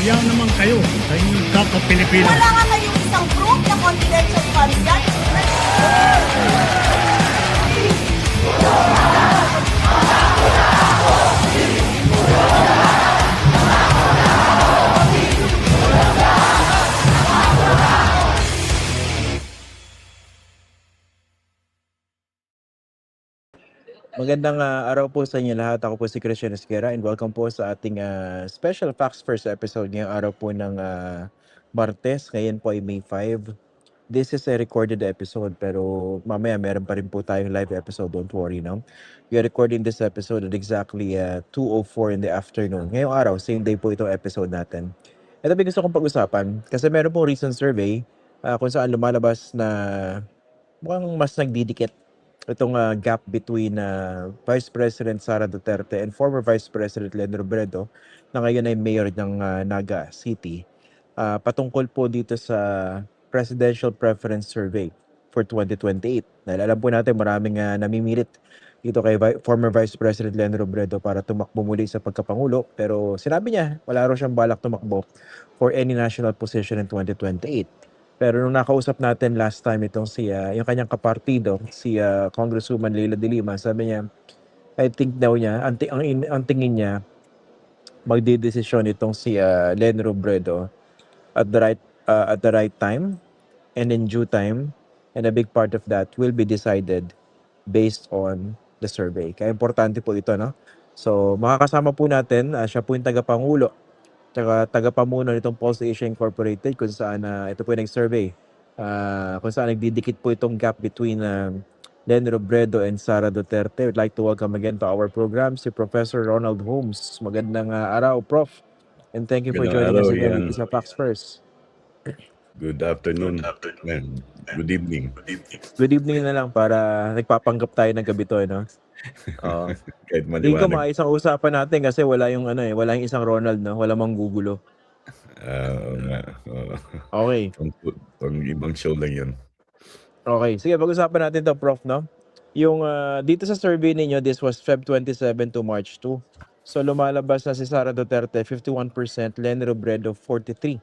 Mahiya naman kayo sa inyong kapwa Pilipino. Wala nga kayong isang proof na confidential funds yan. Magandang araw po sa inyo lahat. Ako po si Christian Esquera and welcome po sa ating special Facts First episode ngayong araw po ng Martes. Ngayon po ay May 5. This is a recorded episode pero mamaya meron pa rin po tayong live episode. Don't worry now. We are recording this episode at exactly 2:04 in the afternoon. Ngayong araw, same day po itong episode natin. Ito ba gusto kong pag-usapan kasi meron pong recent survey kung saan lumalabas na mukhang mas nagdidikit itong gap between Vice President Sara Duterte and former Vice President Leni Robredo na ngayon ay mayor ng Naga City. Patungkol po dito sa Presidential Preference Survey for 2028. Dahil alam po natin maraming namimilit dito kay former Vice President Leni Robredo para tumakbo muli sa pagkapangulo. Pero sinabi niya wala raw siyang balak tumakbo for any national position in 2028. Pero nung nakausap natin last time itong yung kanyang kapartido, si Congresswoman Leila de Lima, sabi niya, I think daw niya, ang tingin niya, magdidesisyon itong si Leni Robredo at the right time and in due time, and a big part of that will be decided based on the survey. Kaya importante po ito, no? So, makakasama po natin, siya po yung tagapangulo tsaka tagapamuno nitong Pulse Asia Incorporated kung saan ito po yung survey kung saan nagdidikit po itong gap between Leni Robredo and Sara Duterte. We'd like to welcome again to our program si Professor Ronald Holmes. Magandang araw, Prof. And thank you for joining us again dito sa Facts First. Good afternoon. Good evening. Good evening na lang para nagpapanggap tayo ng gabi to, no? Kahit Hindi ko maliwanag. maisang usapan natin kasi wala yung wala yung isang Ronald, no? Wala mang gugulo. Oo nga. Okay. Pang ibang show lang yun. Okay. Sige, pag-usapan natin to, Prof, no? Yung dito sa survey ninyo, this was Feb 27 to March 2. So lumalabas na si Sara Duterte 51%, Leni Robredo 43%.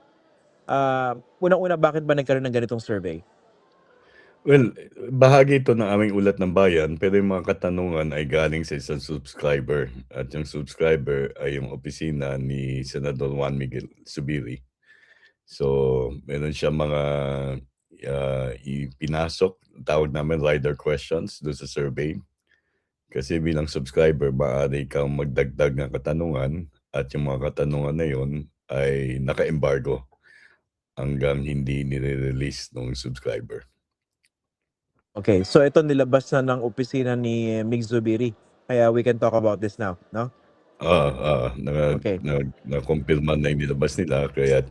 Unang-una, bakit ba nagkaroon ng ganitong survey? Well, bahagi ito ng aming ulat ng bayan, pero yung mga katanungan ay galing sa isang subscriber. At yung subscriber ay yung opisina ni Senador Juan Miguel Zubiri. So, meron siya mga ipinasok, tawag namin rider questions doon sa survey. Kasi bilang subscriber, maaari kang magdagdag ng katanungan at yung mga katanungan na yun ay naka-embargo hanggang hindi nire-release ng subscriber. Okay, so ito nilabas na ng opisina ni Mig Zubiri. Kaya we can talk about this now, no? Okay. Na-confirma na yung nilabas nila. Kaya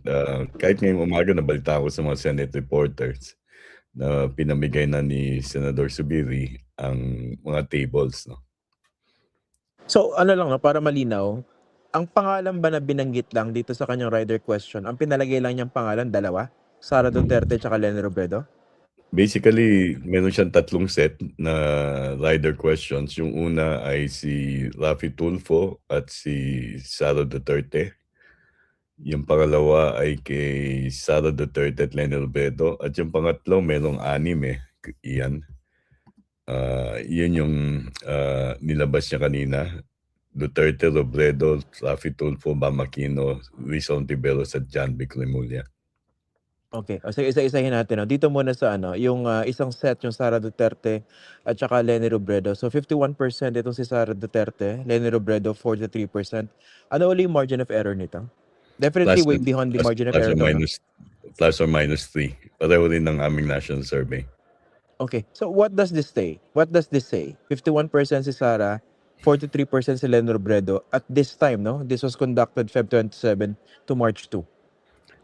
kahit ngayong umaga nabalita ko sa mga Senate reporters na pinamigay na ni Senador Zubiri ang mga tables, no? So ano lang, no, para malinaw, ang pangalan ba na binanggit lang dito sa kanyang rider question, ang pinalagay lang niyang pangalan, dalawa? Sara Duterte at Leni Robredo? Basically, meron siyang tatlong set na rider questions. Yung una ay si Raffy Tulfo at si Sara Duterte. Yung pangalawa ay kay Sara Duterte at Leni Robredo. At yung pangatlo, merong anim Iyan. Yun yung nilabas niya kanina. Duterte, Robredo, Raffy Tulfo, Bam Aquino, Luis Ontiveros at John Vic Remulla. Okay. O sige, isa-isahin natin. No? Dito muna sa yung isang set, yung Sara Duterte at saka Leni Robredo. So 51% itong si Sara Duterte, Leni Robredo 43%. Ano ulit yung margin of error nito? Definitely way beyond the margin of error. Plus or minus 3. Pareho rin ng aming national survey. Okay. So what does this say? 51% si Sara, 43% si Leni Robredo at this time, no? This was conducted Feb 27 to March 2.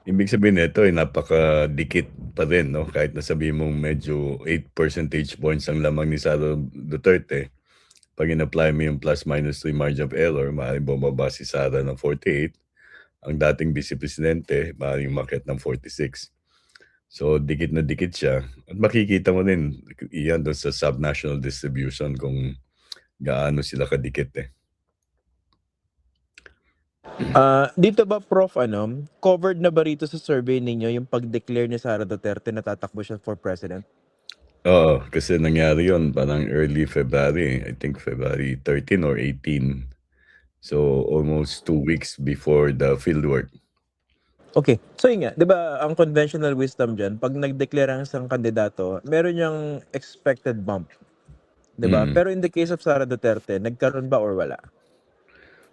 Ibig sabihin nito ay napakadikit pa rin, no? Kahit nasabihin mong medyo 8 percentage points ang lamang ni Sara Duterte, pag in-apply mo yung plus minus 3 margin of error, maaaring bumaba si Sara ng 48, ang dating vice presidente, maaaring umakyat ng 46. So, dikit na dikit siya. At makikita mo rin, iyan doon sa subnational distribution kung gaano sila kadikit Dito ba Prof covered na ba rito sa survey ninyo yung pag-declare ni Sara Duterte na tatakbo siya for president? Oo, kasi nangyari yun parang early February, I think February 13 or 18. So, almost 2 weeks before the fieldwork. Okay. So yun nga, 'di ba ang conventional wisdom diyan 'pag nag-declare ang isang kandidato, meron yang expected bump, 'di ba? Mm. Pero in the case of Sara Duterte, nagkaroon ba or wala?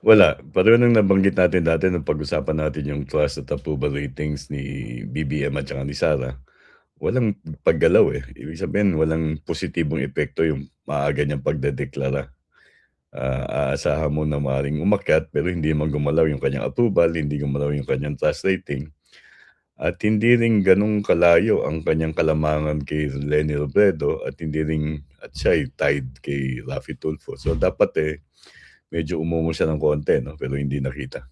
Wala, pareho ng nabanggit natin dati nung pag-usapan natin yung trust at approval ratings ni BBM at saka ni Sara. Walang paggalaw, eh. Ibig sabihin walang positibong epekto yung maaga niyang pagdedeklara. Aasahan mo na maaaring umakyat pero hindi man gumalaw yung kanyang approval, hindi gumalaw yung kanyang trust rating. At hindi rin gano'n kalayo ang kanyang kalamangan kay Leni Robredo at hindi rin at siya ay tied kay Raffy Tulfo. So dapat, medyo umungo siya ng konti 'no, pero hindi nakita.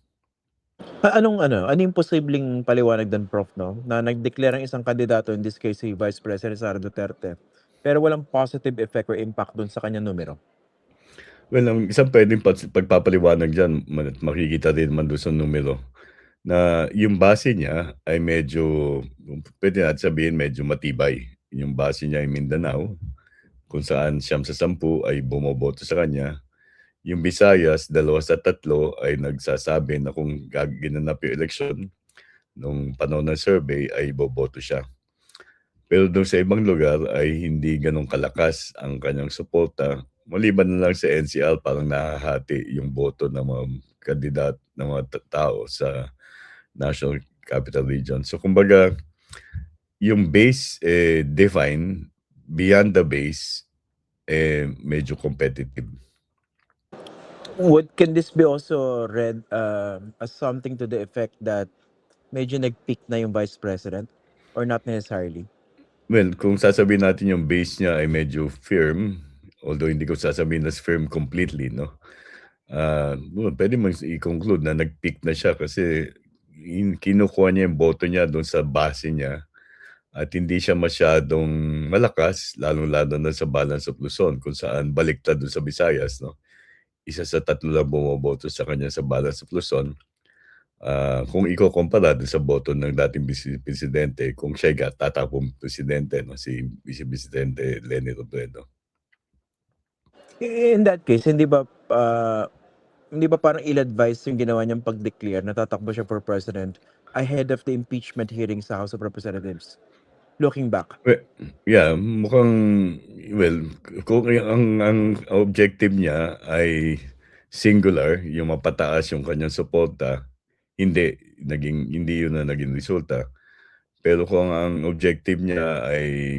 Ano yung posibleng paliwanag do'n Prof 'no, na nag-declare ang isang kandidato, in this case si Vice President Sara Duterte, pero walang positive effect or impact do'n sa kanyang numero? Well, ang isang puwedeng pagpapaliwanag diyan makikita din naman do'n sa numero na yung base niya ay medyo puwede natin sabihin medyo matibay. Yung base niya ay Mindanao, kung saan 9 sa 10 ay bumoboto sa kanya. Yung Visayas, 2 sa 3 ay nagsasabi na kung ginanap yung eleksyon nung panahon ng survey ay boboto siya. Pero do'n sa ibang lugar ay hindi gano'n kalakas ang kanyang suporta, maliban na lang sa NCR parang nahahati yung boto ng mga ng mga tao sa National Capital Region. So kumbaga, yung base, define, beyond the base, medyo competitive. Can this be also read, as something to the effect that medyo nag-peak na yung Vice President or not necessarily? Well, kung sasabihin natin yung base niya ay medyo firm, although hindi ko sasabihin na firm completely 'no, puwede mong i-conclude na nag-peak na siya kasi kinukuha niya yung boto niya do'n sa base niya at hindi siya masyadong malakas lalong-lalo na sa Balance of Luzon kung saan baliktad do'n sa Visayas 'no. 1 sa 3 lang bumoboto sa kanya sa Balance of Luzon. Kung ikukumpara dun sa boto ng dating presidente kung siya'y tatakbong presidente 'no, si Vice Presidente Leni Robredo. In that case, hindi ba parang ill-advised yung ginawa niyang pag-declare na tatakbo siya for president ahead of the impeachment hearing sa House of Representatives, looking back? Yeah, mukhang well, kung ang objective niya ay singular, yung mapataas yung kanyang suporta, hindi yun ang naging resulta. Pero kung ang objective niya ay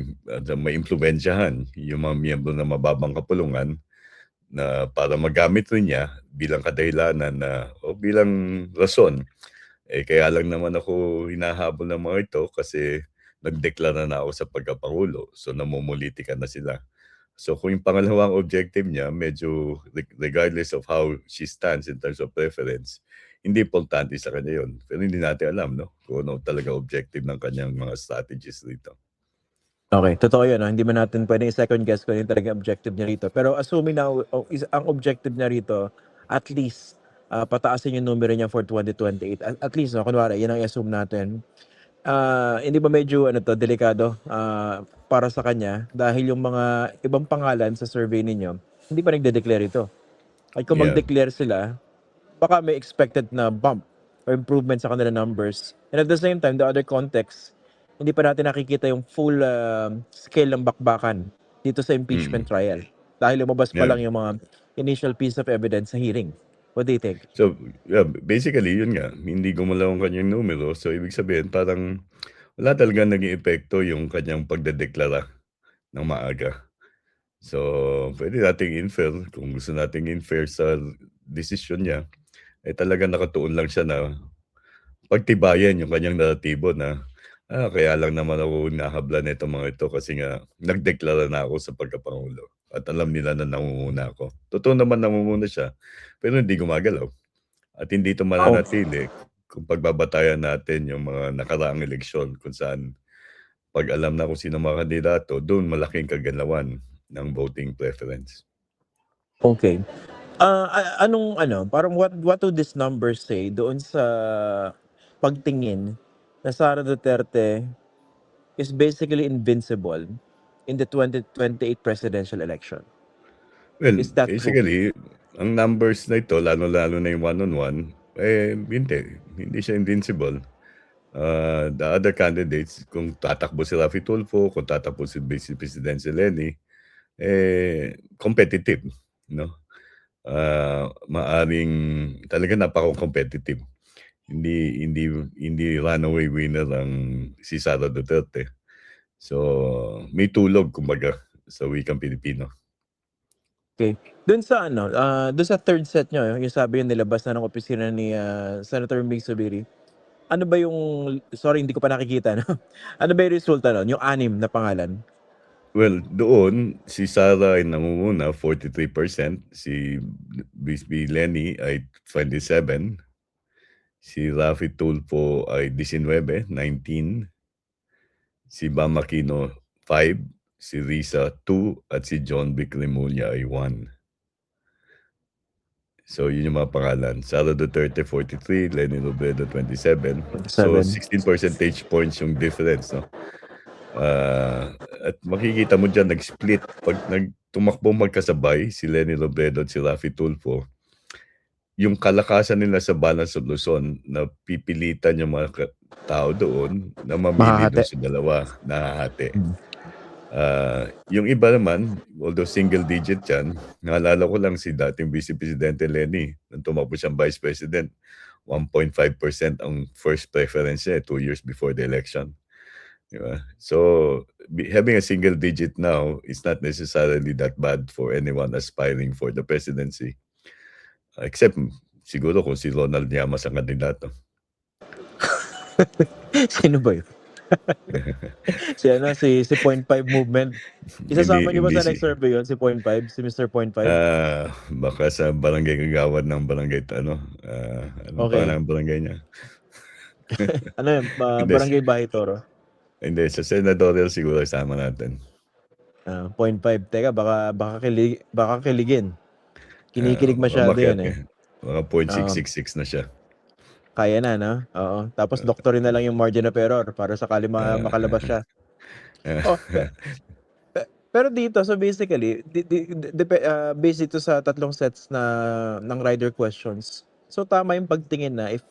maimpluwensyahan yung mga miyembro ng mababang kapulungan na para magamit rin niya bilang kadahilanan o bilang rason, kaya lang naman ako hinahabol ng mga ito kasi nagdeklara na ako sa pagkapangulo, so namumulitikan na sila. So kung yung pangalawang objective niya medyo regardless of how she stands in terms of preference, hindi importante sa kanya yun. Pero hindi natin alam 'no, kung ano talaga objective ng kanyang mga strategies rito. Okay, totoo yun 'no, hindi man natin puwedeng i-second guess kung ano yung talagang objective niya rito. Pero assuming na ang objective niya rito, at least, pataasin yung numero niya for 2028, at least 'no, kunwari yun ang i-assume natin. Hindi ba medyo ano 'to, delikado, para sa kanya dahil yung mga ibang pangalan sa survey ninyo, hindi pa nagde-declare ito. At kung Yeah, mag-declare sila, baka may expected na bump or improvement sa kanilang numbers. And at the same time, the other context, hindi pa natin nakikita yung full, scale ng bakbakan dito sa impeachment mm. trial. Dahil lumabas pa Yeah. lang yung mga initial piece of evidence sa hearing. What do you think? So, yeah, basically yun nga, hindi gumalaw ang kanyang numero. So ibig sabihin parang wala talagang naging epekto yung kanyang pagdedeklara ng maaga. So, puwede nating infer kung gusto nating infer sa desisyon niya, talagang nakatuon lang siya na pagtibayan yung kanyang naratibo na, kaya lang naman ako hinahablan nitong mga ito kasi nga nagdeklara na ako sa pagkapangulo at alam nila na nangunguna ako. Totoo naman nangunguna siya, pero hindi gumagalaw at hindi ito Oh. mananatili kung pagbabatayan natin yung mga nakaraang eleksyon kung saan 'pag alam na kung sino mga kandidato, dun malaking kaganawan ng voting preference. Okay. Anong ano, parang what do these numbers say doon sa pagtingin na Sara Duterte is basically invincible in the 2028 presidential election? Well, Is that true? basically, ang numbers na ito, lalo-lalo na yung one-on-one, hindi siya invincible. The other candidates, kung tatakbo si Raffy Tulfo, kung tatakbo si Vice President si Leni, competitive, no? Maaring talaga napaka-competitive. Hindi runaway winner ang si Sara Duterte. So, may tulog kumbaga sa wikang Pilipino. Okay. Doon sa ano, doon sa third set nyo, yung sabi yung nilabas na ng opisina ni Senator Ming Zubiri, ano ba yung, sorry hindi ko pa nakikita, no? Ano ba yung resulta nun? Yung 6 na pangalan? Well, doon si Sara ay nangunguna 43%, si VP Leni ay 27%, si Raffy Tulfo ay 19, si Bam Aquino 5, si Risa 2, at si John Vic Remulla ay 1. So yun yung mga pangalan. Sara Duterte 43, Leni Robredo 27. So 16 percentage points yung difference, no? At makikita mo dyan, nag-split. Pag tumakbo magkasabay, si Leni Robredo at si Raffy Tulfo, yung kalakasan nila sa balance of Luzon, na pipilitan yung mga tao doon na mamili doon sa dalawa, nahahati. Yung iba naman, although single digit yan, naalala ko lang si dating Vice Presidente Leni, nang tumakbo siyang Vice President, 1.5% ang first preference niya 2 years before the election. Diba? So, having a single digit now is not necessarily that bad for anyone aspiring for the presidency. Except, siguro kung si Ronald Llamas ang kandidato. Sino ba yun? si .5 movement. Isasama niyo ba sa next survey yun, si .5, si Mr. .5? Baka sa barangay kagawad ng barangay, ano Okay. pa ng barangay niya? Ano yun, barangay Bahay Toro? Hindi, sa senatorial siguro isama natin. 0.5. Teka, baka kiligin. Kinikilig masyado yun eh. Mga 0.666 na siya. Kaya na, no? Oo. Tapos doctorin na lang yung margin of error para sakali makalabas siya. Pero dito, so basically, based dito sa tatlong sets ng rider questions, so tama yung pagtingin na if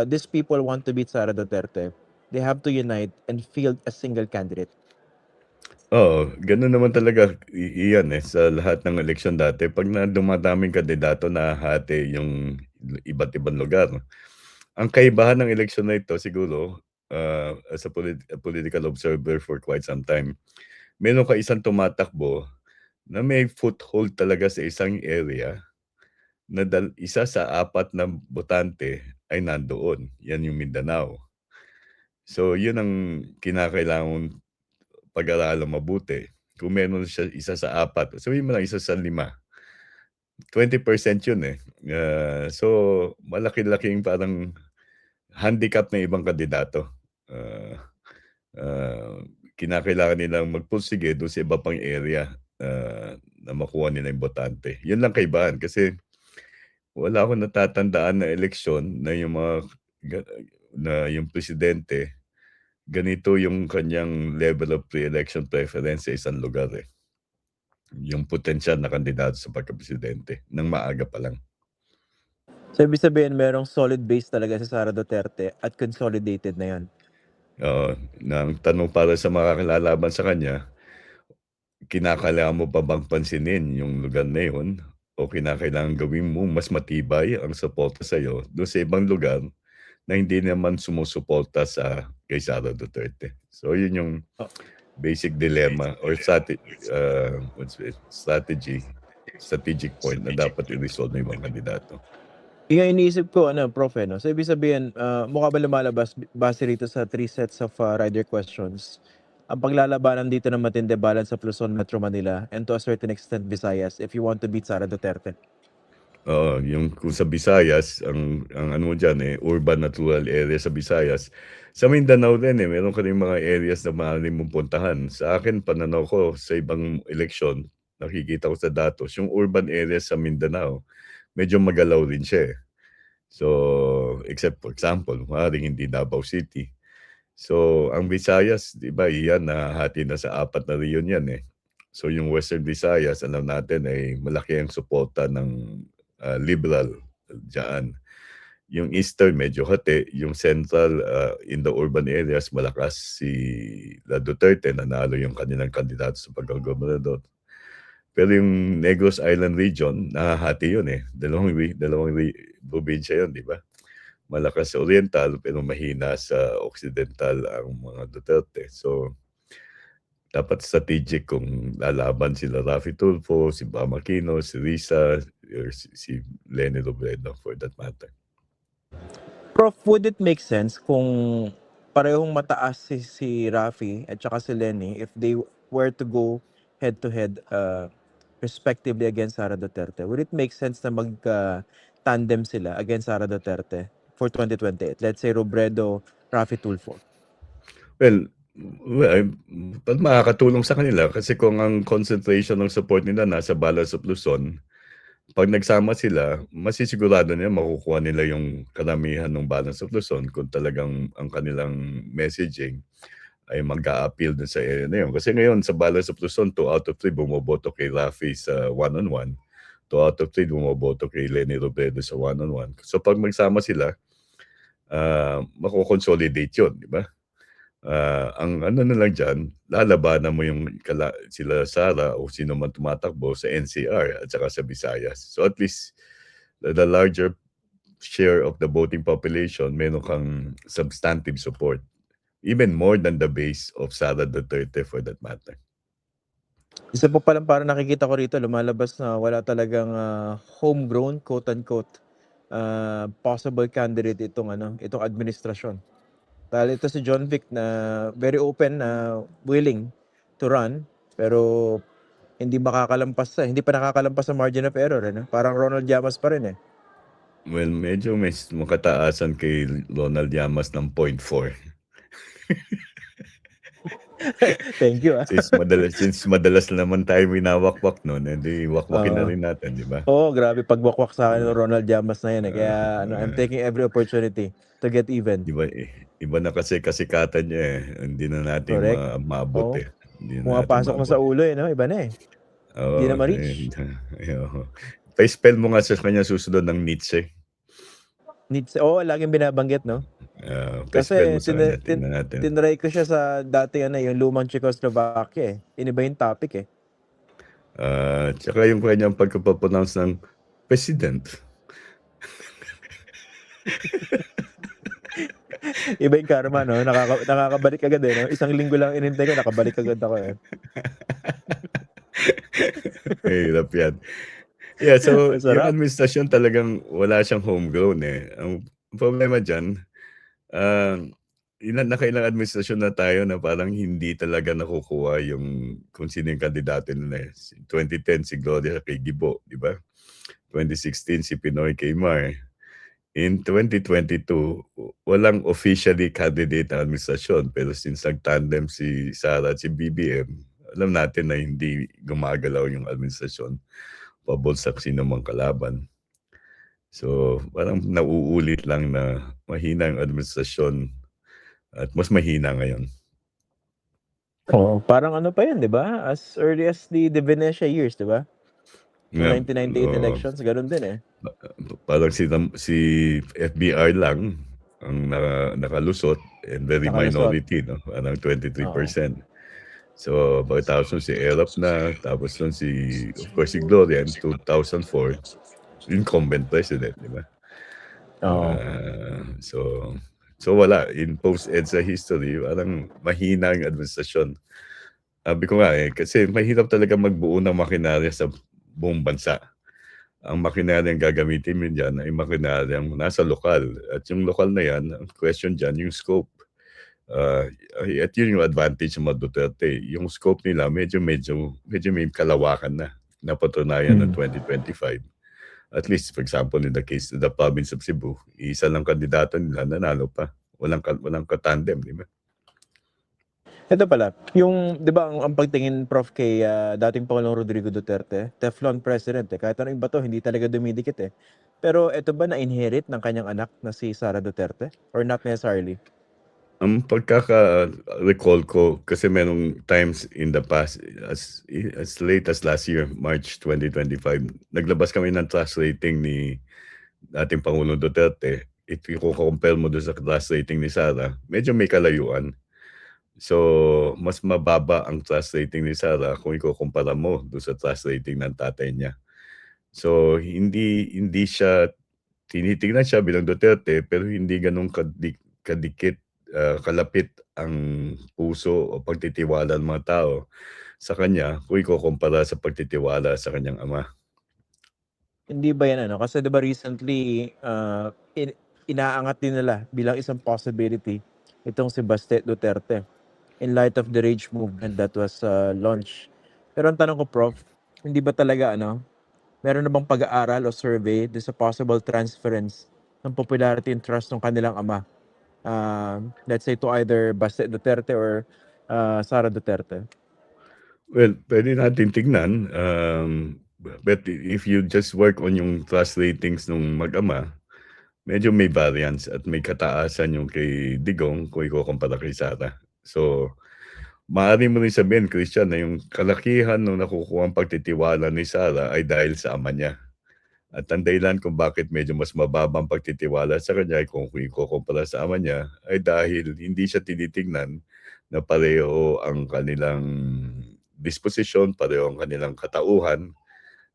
these people want to beat Sara Duterte, they have to unite and field a single candidate. Oo, gano'n naman talaga iyan sa lahat ng eleksyon dati. Pag na dumadaming kandidato, nahahati yung iba't ibang lugar. Ang kaibahan ng eleksyon na ito siguro, as a political observer for quite some time, meron ka isang tumatakbo na may foothold talaga sa isang area na isa sa 4 na botante ay nandoon. Yan yung Mindanao. So yun ang kinakailangan pag-aralan mabuti. Kung meron siya isa sa 4, sabihin mo lang isa sa 5, 20% yun eh. So malaki-laking parang handicap ng ibang kandidato. Kinakailangan nilang magpursige doon sa iba pang area na makuha nila yung botante. Yun lang kaibahan kasi wala akong natatandaan na eleksyon na yung yung presidente ganito yung kanyang level of pre-election preference sa isang lugar eh. Yung potensyal na kandidato sa pagka-presidente nang maaga pa lang. So ibig sabihin merong solid base talaga si Sara Duterte at consolidated na yan. Ang tanong para sa makakilalaban sa kanya, kinakailangan mo pa bang pansinin yung lugar na yun o kinakailangan gawin mo mas matibay ang suporta sa'yo doon sa ibang lugar na hindi naman sumusuporta sa kay Sara Duterte. So yun yung basic dilemma or strategic point na dapat i-resolve ng ibang kandidato. Yung iniisip ko, Prof, no? So ibig sabihin, mukha ba lumalabas base rito sa 3 sets of rider questions? Ang paglalabanan dito ng matindi balance of Luzon, Metro Manila, and to a certain extent Visayas if you want to beat Sara Duterte. Yung kung sa Visayas, ang ano mo dyan urban natural area sa Visayas. Sa Mindanao din meron ka rin mga areas na maaari mong puntahan. Sa akin, pananaw ko sa ibang eleksyon, nakikita ko sa datos, yung urban areas sa Mindanao, medyo magalaw rin siya, eh. So, except for example, maaaring hindi Davao City. So, ang Visayas, 'di ba, iyan nahahati na sa 4 na rehiyon 'yan, eh. So, yung Western Visayas alam natin ay malaki ang suporta ng, liberal diyaan. Yung Eastern medyo hati, yung Central, in the urban areas malakas si Duterte, nanalo yung kanilang kandidato sa pagkagobernador. Pero yung Negros Island region nahahati yun, eh, dalawang probinsya yun, 'di ba? Malakas sa Oriental pero mahina sa Occidental ang mga Duterte. So, dapat strategic kung lalaban sila Raffy Tulfo, si Bam Aquino, si Risa, or si Leni Robredo for that matter. Prof, would it make sense kung parehong mataas si Raffy at saka si Leni if they were to go head-to-head respectively against Sara Duterte? Would it make sense na mag-tandem sila against Sara Duterte for 2028? Let's say Robredo, Raffy Tulfo. Well, makakatulong sa kanila kasi kung ang concentration ng support nila nasa Balas of Luzon, pag nagsama sila, masisigurado nila makukuha nila yung karamihan ng Balas of Luzon kung talagang ang kanilang messaging ay mag-a-appeal dun sa area na yun. Kasi ngayon sa Balas of Luzon, 2 out of 3 bumoboto kay Raffy sa one-on-one, 2 out of 3 bumoboto kay Leni Robredo sa one-on-one. So pag magsama sila, mako-consolidate yun, di ba? Ang ano na lang dyan, lalabanan mo yung sila Sara o sino man tumatakbo sa NCR at saka sa Visayas. So at least the larger share of the voting population, meron kang substantive support. Even more than the base of Sara Duterte for that matter. Isa po palang parang nakikita ko rito, lumalabas na wala talagang homegrown, quote-unquote, possible candidate itong administrasyon. Dahil ito si John Vic na very open na willing to run pero hindi pa nakakalampas sa margin of error, Parang Ronald Llamas pa rin, eh. Well, medyo may makataasan kay Ronald Llamas ng 0.4. Thank you. Since madalas naman tayo winawakwak noon, edi wakwakin na rin natin, di ba? Oo, grabe pagwakwak sa akin ng Ronald Llamas na yan, eh. Kaya I'm taking every opportunity to get even. Iba na kasi kasikatan niya, eh. Hindi na natin maabot, eh. Pumapasok na sa ulo, eh, no? Iba na, eh. Hindi na ma-reach. Pa-spell mo nga sa kanya susunod ng Nietzsche. Nietzsche, laging binabanggit, no? Pa-spell Kasi mo sa kanya, tingnan natin. tinry ko siya sa dati yung lumang Czechoslovakia, eh. Iniba yung topic, eh. Tsaka yung kanyang pagkapronounce ng president. Iba yung karma, no? Nakakabalik agad, eh, no? Isang linggo lang inintay ko, nakabalik agad ako, eh. Hirap yan. Yeah, so yung Masarap. administrasyon talagang wala siyang homegrown, eh. Ang problema dyan, nakailang administrasyon na tayo na parang hindi talaga nakukuha yung kung sino yung kandidato nila. 2010 si Gloria kay Gibo, di ba? 2016 si Pinoy kay Mar. In 2022, walang officially candidate na administrasyon, pero since nag-tandem si Sara at si BBM, alam natin na hindi gumagalaw yung administrasyon pabulsak sino mang kalaban. So, parang nauulit lang na mahina yung administrasyon at mas mahina ngayon. Parang pa yun, di ba? As early as the Venetia years, di ba? 1998 elections, ganun din, eh. Parang si FBR lang ang nakalusot and very minority, no? Parang 23%. So, pagkatapos si Erap na, tapos nun of course, si Gloria in 2004, incumbent president, di ba? So wala. In post-EDSA history, parang mahina ang administrasyon. Sabi ko nga, kasi mahirap talaga magbuo ng makinarya sa buong bansa. Ang makinarya ang gagamitin mo dyan ay makinarya nasa lokal. At yung lokal na yan, ang question dyan, yung scope. At yun yung advantage ng mga Duterte. Yung scope nila medyo may kalawakan na napatunayan ng 2025. At least, for example, in the case of the province of Cebu, isa lang kandidato nila nanalo pa. Walang katandem, di ba? Ito pala, yung 'di ba ang pagtingin Prof kay, dating Pangulong Rodrigo Duterte, Teflon President, kahit anong bato hindi talaga dumidikit, Pero ito ba na-inherit ng kanyang anak na si Sara Duterte or not necessarily? Ang pagkaka-recall ko kasi merong times in the past as late as last year, March 2025, naglabas kami ng trust rating ni dating Pangulong Duterte. If iko-compare mo dun sa trust rating ni Sara, medyo may kalayuan. So, mas mababa ang trust rating ni Sara kung ikukumpara mo dun sa trust rating ng tatay niya. So, hindi siya tinitingnan siya bilang Duterte pero hindi gano'n kadikit, kalapit ang puso o pagtitiwala ng mga tao sa kanya kung ikukumpara sa pagtitiwala sa kanyang ama. Hindi ba yan ano, kasi 'di ba recently, inaangat din nila bilang isang possibility itong si Baste Duterte in light of the rage movement that was, launched. Pero ang tanong ko Prof, hindi ba talaga ano, meron na bang pag-aaral o survey dun sa possible transference ng popularity and trust ng kanilang ama? Let's say to either Baste Duterte or, Sara Duterte? Well, puwede natin tignan, but if you just work on yung trust ratings nung mag-ama, medyo may variance at may kataasan yung kay Digong kung ikukumpara kay Sara. So, maaari mo rin sabihin, Christian, na yung kalakihan nung nakukuhang pagtitiwala ni Sara ay dahil sa ama niya. At ang dahilan kung bakit medyo mas mababa ang pagtitiwala sa kanya kung ikukumpara sa ama niya ay dahil hindi siya tinitingnan na pareho ang kanilang disposisyon, pareho ang kanilang katauhan.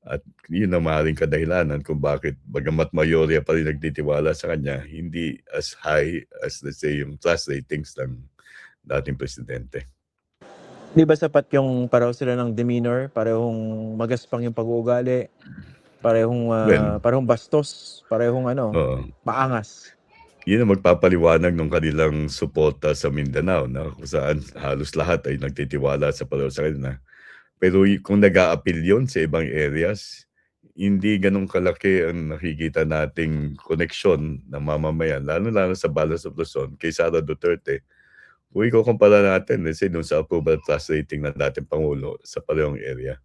At yun ang maaaring kadahilanan kung bakit bagamat mayorya pa rin nagtitiwala sa kanya, hindi as high as let's say yung trust ratings ng dating presidente. Di ba sapat yung pareho sila ng demeanor, parehong magaspang yung pag-uugali, parehong, Well, parehong bastos, parehong ano, oo. maangas? Yun ang magpapaliwanag ng kanilang suporta sa Mindanao na kung saan halos lahat ay nagtitiwala sa pareho sa kanila. Pero kung nag-a-appeal yun sa ibang areas, hindi gano'n kalaki ang nakikita nating koneksyon ng mamamayan, lalong-lalo sa Balas of Luzon kay Sara Duterte. Kung ikukumpara natin, let's say dun sa approval trust rating ng dating Pangulo sa parehong area.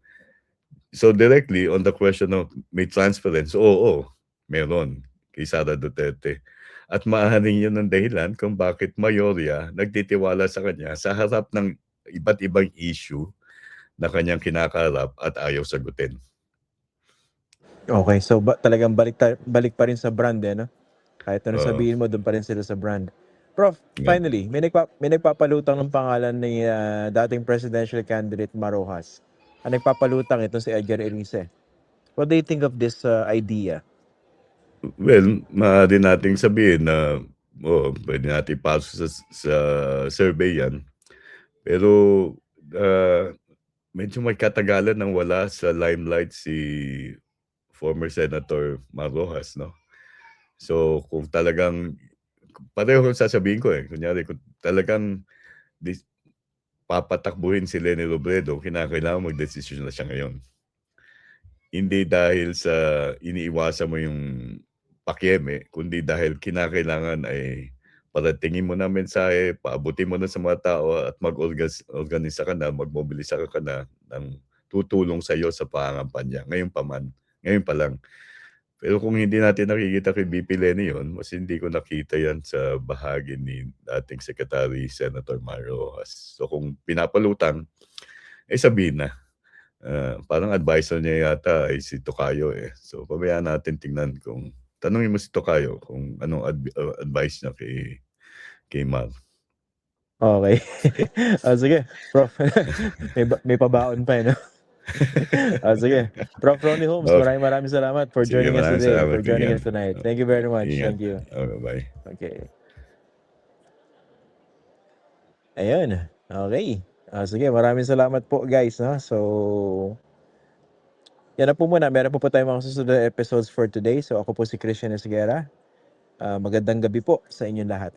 So directly on the question of may transference, oo, meron kay Sara Duterte. At maaaring yun ang dahilan kung bakit mayorya nagtitiwala sa kanya sa harap ng iba't ibang issue na kanyang kinakaharap at ayaw sagutin. Okay, so talagang balik pa rin sa brand, no? Kahit anong Oo. sabihin mo, dun pa rin sila sa brand. Prof, Nga. finally, may nagpapalutang ng pangalan ni, dating presidential candidate Marojas. Ang nagpapalutang ito si Edgar Erice. What do you think of this, idea? Well, maaari nating sabihin na, pwede natin ipasok sa survey yan. Pero, medyo may katagalan nang wala sa limelight si former Senator Marojas, no? So, kung talagang pareho yung sasabihin ko, kunyari kung talagang papatakbuhin si Leni Robredo, kinakailangan magdesisyon na siya ngayon. Hindi dahil sa iniiwasan mo yung pakieme, kundi dahil kinakailangan ay paratingin mo na mensahe, paabutin mo na sa mga tao at mag-organisa ka na, magmobilisa ka na ng tutulong sa iyo sa pangangampanya. Ngayon pa lang. Pero kung hindi natin nakikita kay VP Leni yun, mas hindi ko nakita yan sa bahagi ni dating Secretary Senator Mario Rojas. So kung pinapalutang, sabihin na. Parang advisor niya yata ay si Tocayo So pabayaan natin tingnan kung tanungin mo si Tocayo kung anong advice niya kay Mar. Okay. Sige, Prof. may pabaon pa, no? Sige. Prof. Ronnie Holmes, Okay. maraming salamat for Sige, joining us maraming today, salamat for joining din us tonight. yan. Thank you very much. Ingat. Thank you. Bye. Okay. Ayun. Okay. Sige, maraming salamat po, guys, no? So, yan na po muna. Meron po tayong mga susunod na episodes for today. So, ako po si Christian Esguera. Magandang gabi po sa inyong lahat.